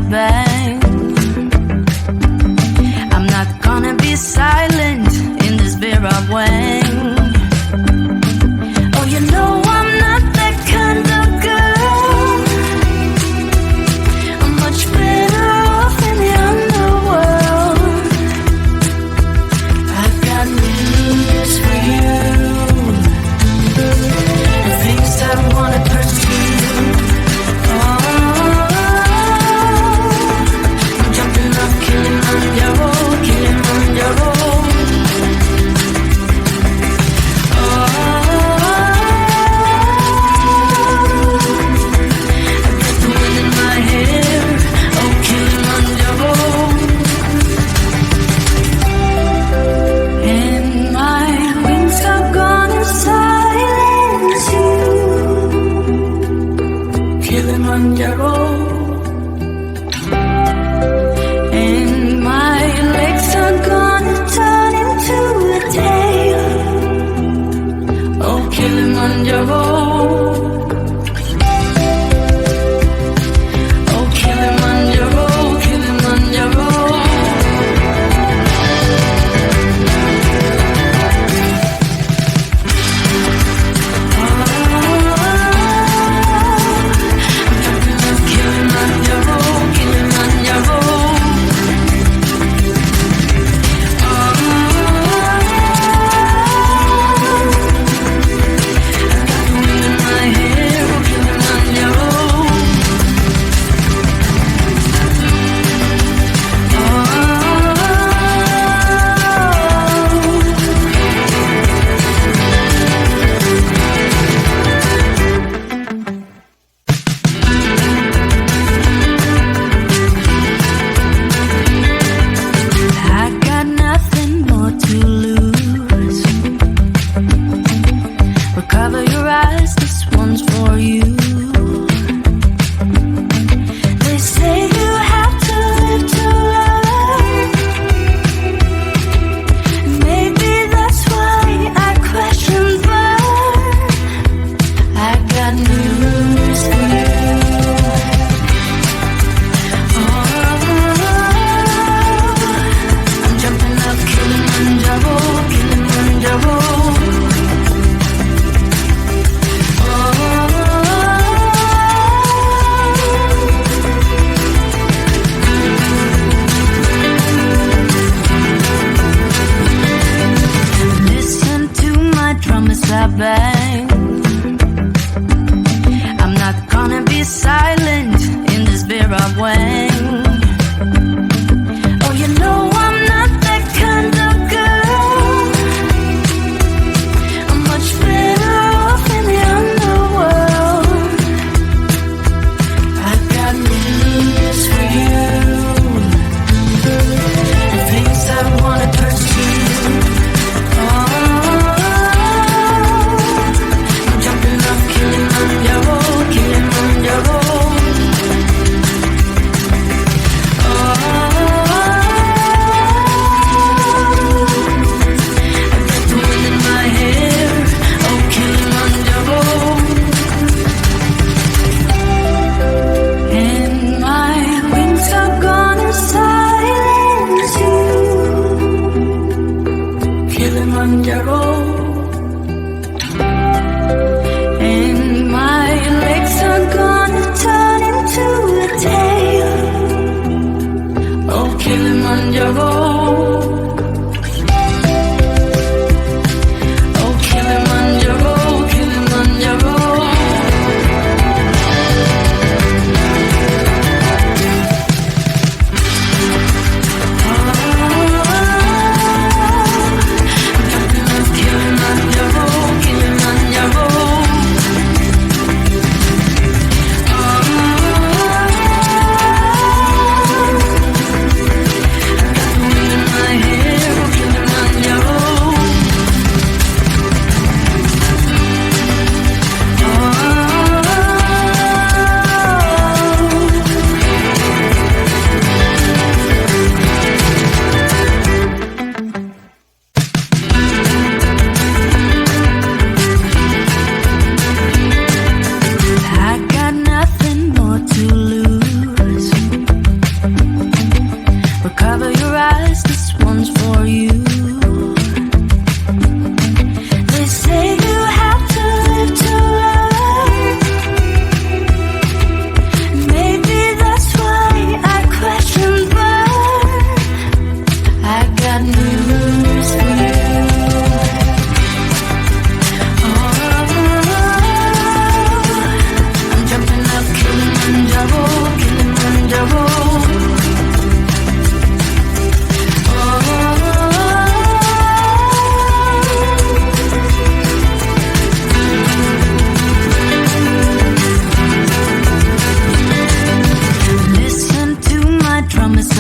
bang. I'm not gonna be silent in this beer I wang. Oh, you know I'm not that kind of girl. I'm much better off in the underworld. I've got news for you, the things I wanna pursue. Oh, I'm jumping off Kilimanjaro, Kilimanjaro. And my legs are gonna turn into a tail. Oh, Kilimanjaro. Oh, Kilimanjaro, Kilimanjaro.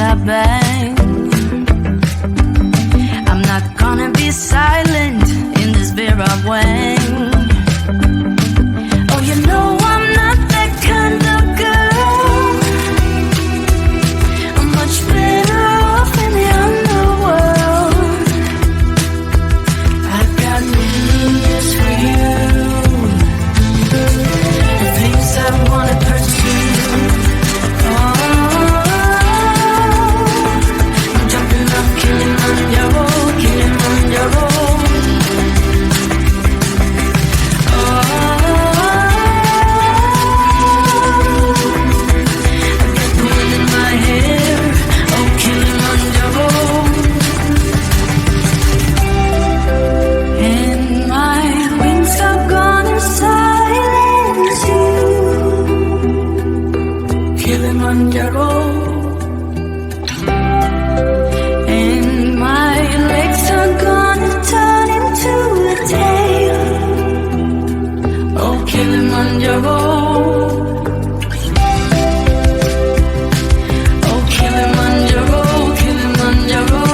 I bang. I'm not gonna be silent in this beer I wang. Oh, you know I'm not that kind of girl. I'm much better off in the underworld. I've got news for you, the things I wanna pursue. I'm jumping up, killing on your road, killing on your road. I got the wind in my hair, oh, killing on your road. And my wings are gonna silence you, killing on your road. And my legs are gonna turn into a tail, oh, Kilimanjaro. Oh, Kilimanjaro, Kilimanjaro.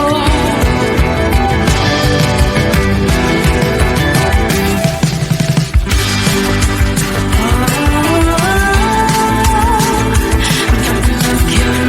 I'm jumping up, killing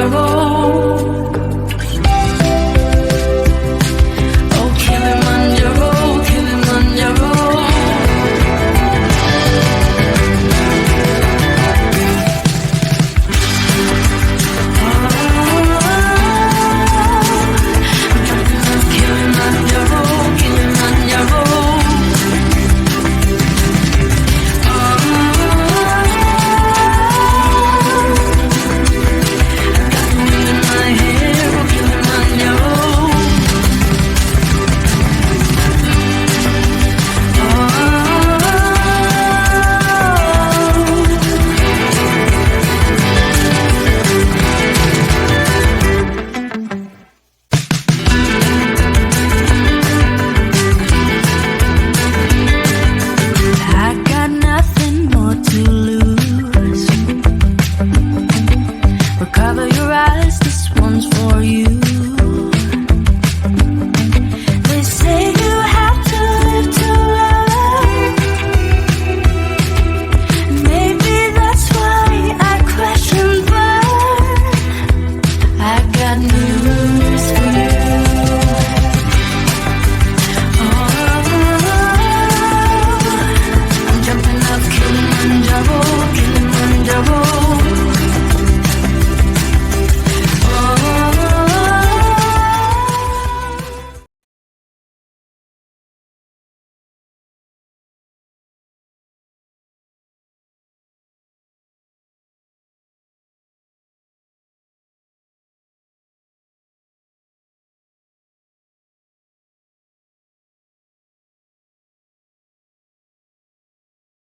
your own. Oh, Kilimanjaro, Kilimanjaro. Cover your eyes, this one's for you.